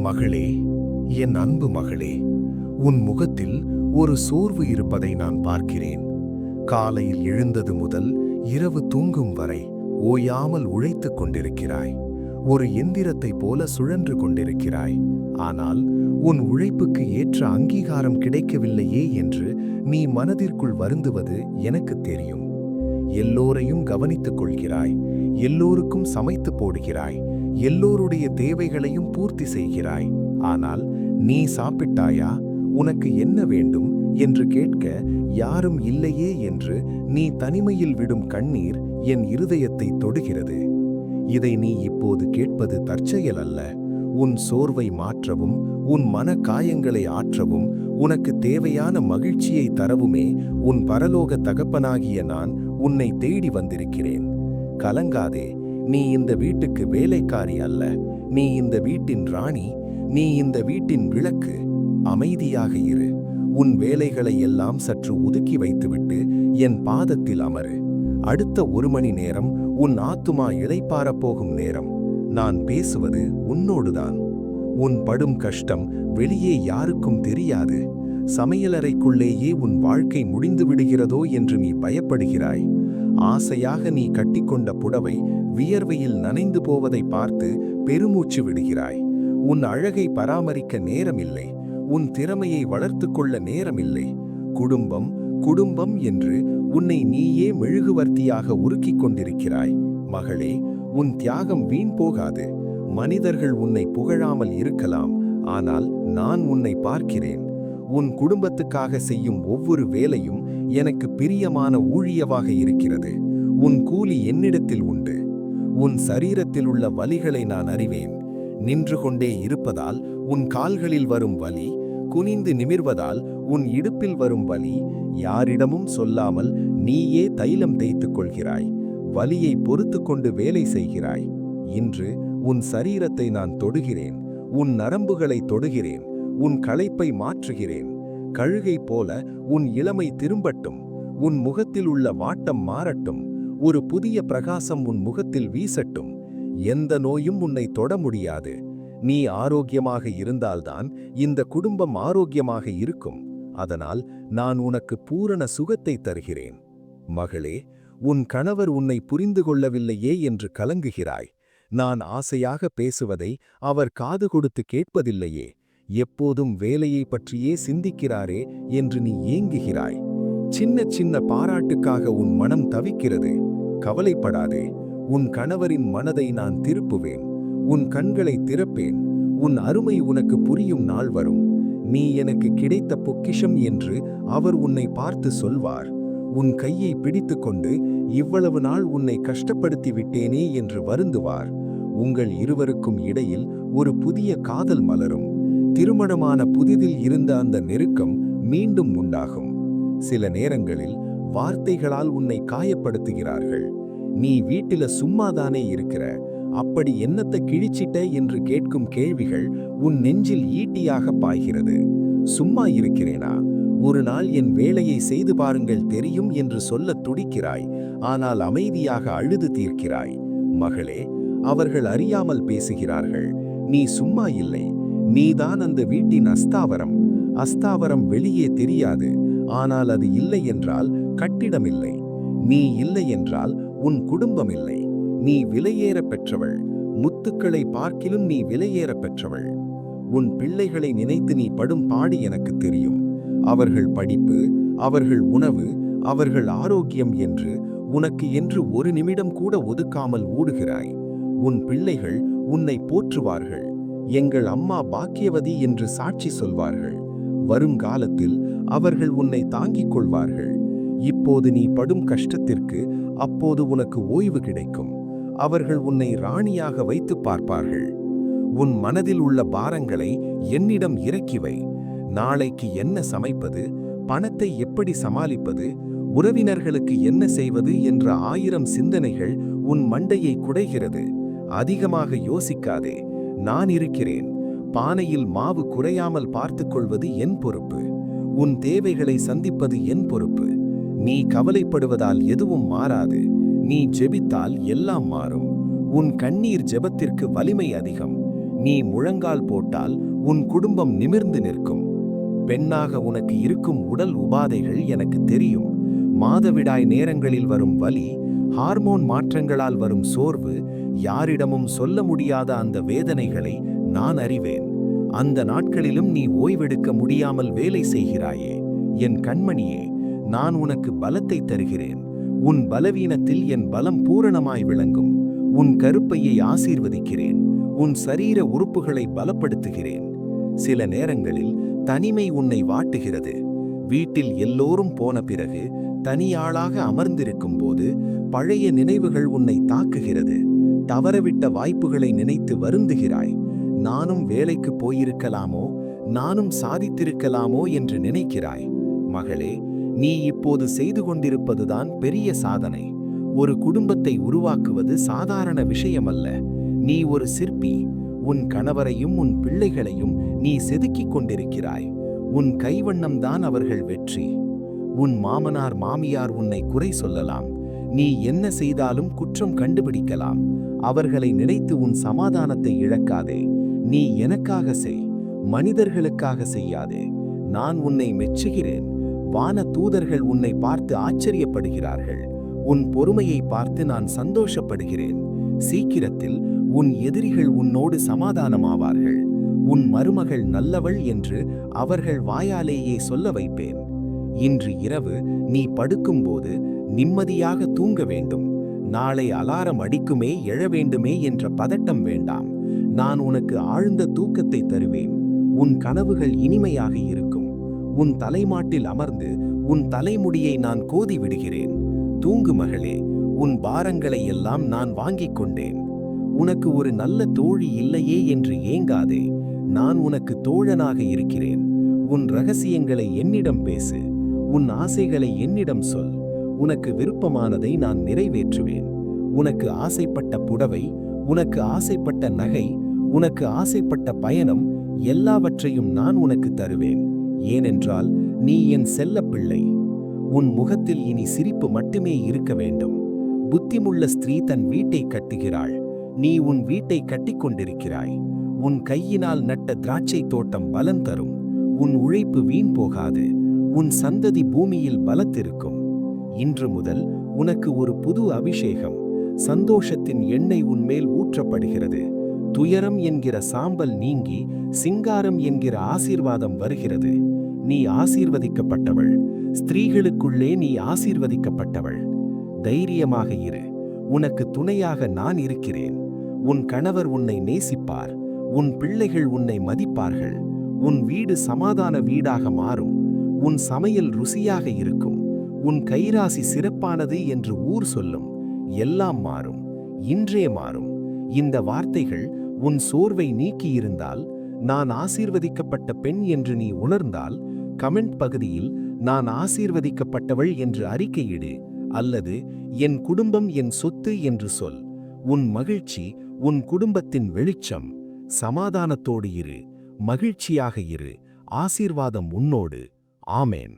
மகளே, என் அன்பு மகளே, உன் முகத்தில் ஒரு சோர்வு இருப்பதை நான் பார்க்கிறேன். காலையில் எழுந்தது முதல் இரவு தூங்கும் வரை ஓயாமல் உழைத்துக் கொண்டிருக்கிறாய். ஒரு எந்திரத்தைப் போல சுழன்று கொண்டிருக்கிறாய். ஆனால் உன் உழைப்புக்கு ஏற்ற அங்கீகாரம் கிடைக்கவில்லையே என்று நீ மனதிற்குள் வருந்துவது எனக்கு தெரியும். எல்லோரையும் கவனித்துக் கொள்கிறாய், எல்லோருக்கும் சமைத்து போடுகிறாய், எல்லோருடைய தேவைகளையும் பூர்த்தி செய்கிறாய். ஆனால் நீ சாப்பிட்டாயா, உனக்கு என்ன வேண்டும் என்று கேட்க யாரும் இல்லையே என்று நீ தனிமையில் விடும் கண்ணீர் என் இருதயத்தை தொடுகிறது. இதை நீ இப்போது கேட்பது தற்செயல் அல்ல. உன் சோர்வை மாற்றவும், உன் மன காயங்களை ஆற்றவும், உனக்கு தேவையான மகிழ்ச்சியை தரவுமே உன் பரலோக தகப்பனாகிய நான் உன்னை தேடி வந்திருக்கிறேன். கலங்காதே, நீ இந்த வீட்டுக்கு வேலைக்காரி அல்ல. நீ இந்த வீட்டின் ராணி, நீ இந்த வீட்டின் விளக்கு. அமைதியாக இரு. உன் வேலைகளை எல்லாம் சற்று ஒதுக்கி வைத்துவிட்டு என் பாதத்தில் அமரு. அடுத்த 1 மணி நேரம் உன் ஆத்துமா இளைப்பாறப் போகும் நேரம். நான் பேசுவது உன்னோடுதான். உன் படும் கஷ்டம் வெளியே யாருக்கும் தெரியாது. சமையலறைக்குள்ளேயே உன் வாழ்க்கை முடிந்து விடுகிறதோ என்று நீ பயப்படுகிறாய். ஆசையாக நீ கட்டிக்கொண்ட புடவை வியர்வையில் நனைந்து போவதை பார்த்து பெருமூச்சு விடுகிறாய். உன் அழகை பராமரிக்க நேரமில்லை. உன் திறமையை வளர்த்து கொள்ள நேரமில்லை. குடும்பம் குடும்பம் என்று உன்னை நீயே மெழுகுவர்த்தியாக உருக்கிக் கொண்டிருக்கிறாய். மகளே, உன் தியாகம் வீண் போகாது. மனிதர்கள் உன்னை புகழாமல் இருக்கலாம், ஆனால் நான் உன்னை பார்க்கிறேன். உன் குடும்பத்துக்காக செய்யும் ஒவ்வொரு வேலையும் எனக்கு பிரியமான ஊழியவாக இருக்கிறது. உன் கூலி என்னிடத்தில் உண்டு. உன் சரீரத்தில் உள்ள வலிகளை நான் அறிவேன். நின்று கொண்டே இருப்பதால் உன் கால்களில் வரும் வலி, குனிந்து நிமிர்வதால் உன் இடுப்பில் வரும் வலி, யாரிடமும் சொல்லாமல் நீயே தைலம் தேய்த்துக் கொள்கிறாய். வலியை பொறுத்து கொண்டு வேலை செய்கிறாய். இன்று உன் சரீரத்தை நான் தொடுகிறேன். உன் நரம்புகளை தொடுகிறேன். உன் களைப்பை மாற்றுகிறேன். கழுகை போல உன் இளமை திரும்பட்டும். உன் முகத்தில் உள்ள வாட்டம் மாறட்டும். ஒரு புதிய பிரகாசம் உன் முகத்தில் வீசட்டும். எந்த நோயும் உன்னை தொட முடியாது. நீ ஆரோக்கியமாக இருந்தால்தான் இந்த குடும்பம் ஆரோக்கியமாக இருக்கும். அதனால் நான் உனக்கு பூரண சுகத்தை தருகிறேன். மகளே, உன் கணவர் உன்னை புரிந்து கொள்ளவில்லையே என்று கலங்குகிறாய். நான் ஆசையாக பேசுவதை அவர் காது கொடுத்து கேட்பதில்லையே, எப்போதும் வேலையை பற்றியே சிந்திக்கிறாரே என்று நீ ஏங்குகிறாய். சின்ன சின்ன பாராட்டுக்காக உன் மனம் தவிக்கிறது. கவலைப்படாதே, உன் கணவரின் மனதை நான் திருப்புவேன். உன் கண்களை திறப்பேன். உன் அருமை உனக்கு புரியும் நாள் வரும். நீ எனக்கு கிடைத்த பொக்கிஷம் என்று அவர் உன்னை பார்த்து சொல்வார். உன் கையை பிடித்துக்கொண்டு இவ்வளவு நாள் உன்னை கஷ்டப்படுத்தி விட்டேனே என்று வருந்துவார். உங்கள் இருவருக்கும் இடையில் ஒரு புதிய காதல் மலரும். திருமணமான புதிதில் இருந்த அந்த நெருக்கம் மீண்டும் உண்டாகும். சில நேரங்களில் வார்த்தைகளால் உன்னை காயப்படுத்துகிறார்கள். நீ வீட்டில சும்மாதானே இருக்கிற, அப்படி என்னத்தை கிழிச்சிட்ட என்று கேட்கும் கேள்விகள் உன் நெஞ்சில் ஈட்டியாக பாய்கிறது. சும்மா இருக்கிறேனா? ஒரு நாள் என் வேலையை செய்து பாருங்கள் தெரியும் என்று சொல்ல துடிக்கிறாய். ஆனால் அமைதியாக அழுது தீர்க்கிறாய். மகளே, அவர்கள் அறியாமல் பேசுகிறார்கள். நீ சும்மா இல்லை. நீதான் அந்த வீட்டின் அஸ்தாவரம். அஸ்தாவரம் வெளியே தெரியாது. ஆனால் அது இல்லை என்றால் கட்டிடமில்லை. நீ இல்லை என்றால் உன் குடும்பம் இல்லை. நீ விலையேற பெற்றவள். முத்துக்களை பார்க்கிலும் நீ விலையேற பெற்றவள். உன் பிள்ளைகளை நினைத்து நீ படும் பாடு எனக்கு தெரியும். அவர்கள் படிப்பு, அவர்கள் உணவு, அவர்கள் ஆரோக்கியம் என்று உனக்கு என்று ஒரு நிமிடம் கூட ஒதுக்காமல் ஓடுகிறாய். உன் பிள்ளைகள் உன்னை போற்றுவார்கள். எங்கள் அம்மா பாக்கியவதி என்று சாட்சி சொல்வார்கள். வருங்காலத்தில் அவர்கள் உன்னை தாங்கிக் கொள்வார்கள். இப்போது நீ படும் கஷ்டத்திற்கு அப்போது உனக்கு ஓய்வு கிடைக்கும். அவர்கள் உன்னை ராணியாக வைத்து பார்ப்பார்கள். உன் மனதில் உள்ள பாரங்களை என்னிடம் இறக்கி வை. நாளைக்கு என்ன சமைப்பது, பணத்தை எப்படி சமாளிப்பது, உறவினர்களுக்கு என்ன செய்வது என்ற 1000 சிந்தனைகள் உன் மண்டையை குடைகிறது. அதிகமாக யோசிக்காதே. நான் இருக்கிறேன். பானையில் மாவு குறையாமல் பார்த்துக் கொள்வது என் பொறுப்பு. உன் தேவைகளை சந்திப்பது என் பொறுப்பு. நீ கவலைப்படுவதால் எதுவும் மாறாது. நீ ஜெபித்தால் எல்லாம் மாறும். உன் கண்ணீர் ஜெபத்திற்கு வலிமை அதிகம். நீ முழங்கால் போட்டால் உன் குடும்பம் நிமிர்ந்து நிற்கும். பெண்ணாக உனக்கு இருக்கும் உடல் உபாதைகள் எனக்கு தெரியும். மாதவிடாய் நேரங்களில் வரும் வலி, ஹார்மோன் மாற்றங்களால் வரும் சோர்வு, யாரிடமும் சொல்ல முடியாத அந்த வேதனைகளை நான் அறிவேன். அந்த நாட்களிலும் நீ ஓய்வெடுக்க முடியாமல் வேலை செய்கிறாயே. என் கண்மணியே, நான் உனக்கு பலத்தை தருகிறேன். உன் பலவீனத்தில் என் பலம் பூரணமாய் விளங்கும். உன் கருப்பையை ஆசீர்வதிக்கிறேன். உன் சரீர உறுப்புகளை பலப்படுத்துகிறேன். சில நேரங்களில் தனிமை உன்னை வாட்டுகிறது. வீட்டில் எல்லோரும் போன பிறகு தனியாளாக அமர்ந்திருக்கும் போது பழைய நினைவுகள் உன்னை தாக்குகிறது. தவறவிட்ட வாய்ப்புகளை நினைத்து வருந்துகிறாய். நானும் வேலைக்கு போயிருக்கலாமோ, நானும் சாதித்திருக்கலாமோ என்று நினைக்கிறாய். மகளே, நீ இப்போது செய்து கொண்டிருப்பதுதான் பெரிய சாதனை. ஒரு குடும்பத்தை உருவாக்குவது சாதாரண விஷயமல்ல. நீ ஒரு சிற்பி. உன் கணவரையும் உன் பிள்ளைகளையும் நீ செதுக்கிக் கொண்டிருக்கிறாய். உன் கைவண்ணம்தான் அவர்கள் வெற்றி. உன் மாமனார் மாமியார் உன்னை குறை சொல்லலாம். நீ என்ன செய்தாலும் குற்றம் கண்டுபிடிக்கலாம். அவர்களை நினைத்து உன் சமாதானத்தை இழக்காதே. நீ எனக்காக செய், மனிதர்களுக்காக செய்யாதே. நான் உன்னை மெச்சுகிறேன். வான தூதர்கள் உன்னை பார்த்து ஆச்சரியப்படுகிறார்கள். உன் பொறுமையை பார்த்து நான் சந்தோஷப்படுகிறேன். சீக்கிரத்தில் உன் எதிரிகள் உன்னோடு சமாதானமாவார்கள். உன் மருமகள் நல்லவள் என்று அவர்கள் வாயாலேயே சொல்ல வைப்பேன். இன்று இரவு நீ படுக்கும்போது நிம்மதியாக தூங்க வேண்டும். நாளை அலாரம் அடிக்குமே, எழ வேண்டுமே என்ற பதட்டம் வேண்டாம். நான் உனக்கு ஆழ்ந்த தூக்கத்தை தருவேன். உன் கனவுகள் இனிமையாக இருக்கும். உன் தலைமாட்டில் அமர்ந்து உன் தலைமுடியை நான் கோதி விடுகிறேன். தூங்கு மகளே, உன் பாரங்களை எல்லாம் நான் வாங்கிக் கொண்டேன். உனக்கு ஒரு நல்ல தோழி இல்லையே என்று ஏங்காதே. நான் உனக்கு தோழனாக இருக்கிறேன். உன் ரகசியங்களை என்னிடம் பேசு. உன் ஆசைகளை என்னிடம் சொல். உனக்கு விருப்பமானதை நான் நிறைவேற்றுவேன். உனக்கு ஆசைப்பட்ட புடவை, உனக்கு ஆசைப்பட்ட நகை, உனக்கு ஆசைப்பட்ட பயணம் எல்லாவற்றையும் நான் உனக்கு தருவேன். ஏனென்றால் நீ என் செல்லப்பிள்ளை. உன் முகத்தில் இனி சிரிப்பு மட்டுமே இருக்க வேண்டும். புத்திமுள்ள ஸ்திரீ தன் வீட்டை கட்டுகிறாள். நீ உன் வீட்டை கட்டிக்கொண்டிருக்கிறாய். உன் கையினால் நட்ட திராட்சை தோட்டம் பலன் தரும். உன் உழைப்பு வீண் போகாது. உன் சந்ததி பூமியில் பலத்திருக்கும். இன்று முதல் உனக்கு ஒரு புது அபிஷேகம், சந்தோஷத்தின் எண்ணெய் உன்மேல் ஊற்றப்படுகிறது. துயரம் என்கிற சாம்பல் நீங்கி சிங்காரம் என்கிற ஆசீர்வாதம் வருகிறது. நீ ஆசீர்வதிக்கப்பட்டவள். ஸ்திரீகளுக்குள்ளே நீ ஆசீர்வதிக்கப்பட்டவள். தைரியமாக இரு. உனக்கு துணையாக நான் இருக்கிறேன். உன் கணவர் உன்னை நேசிப்பார். உன் பிள்ளைகள் உன்னை மதிப்பார்கள். உன் வீடு சமாதான வீடாக மாறும். உன் சமையல் ருசியாக இருக்கும். உன் கைராசி சிறப்பானது என்று ஊர் சொல்லும். எல்லாம் மாறும். இன்றே மாறும். இந்த வார்த்தைகள் உன் சோர்வை நீக்கியிருந்தால், நான் ஆசீர்வதிக்கப்பட்ட பெண் என்று நீ உணர்ந்தால், கமெண்ட் பகுதியில் நான் ஆசீர்வதிக்கப்பட்டவள் என்று அறிக்கையிடு. அல்லது என் குடும்பம் என் சொத்து என்று சொல். உன் மகிழ்ச்சி உன் குடும்பத்தின் வெளிச்சம். சமாதானத்தோடு இரு. மகிழ்ச்சியாக இரு. ஆசீர்வாதம் உன்னோடு. ஆமேன்.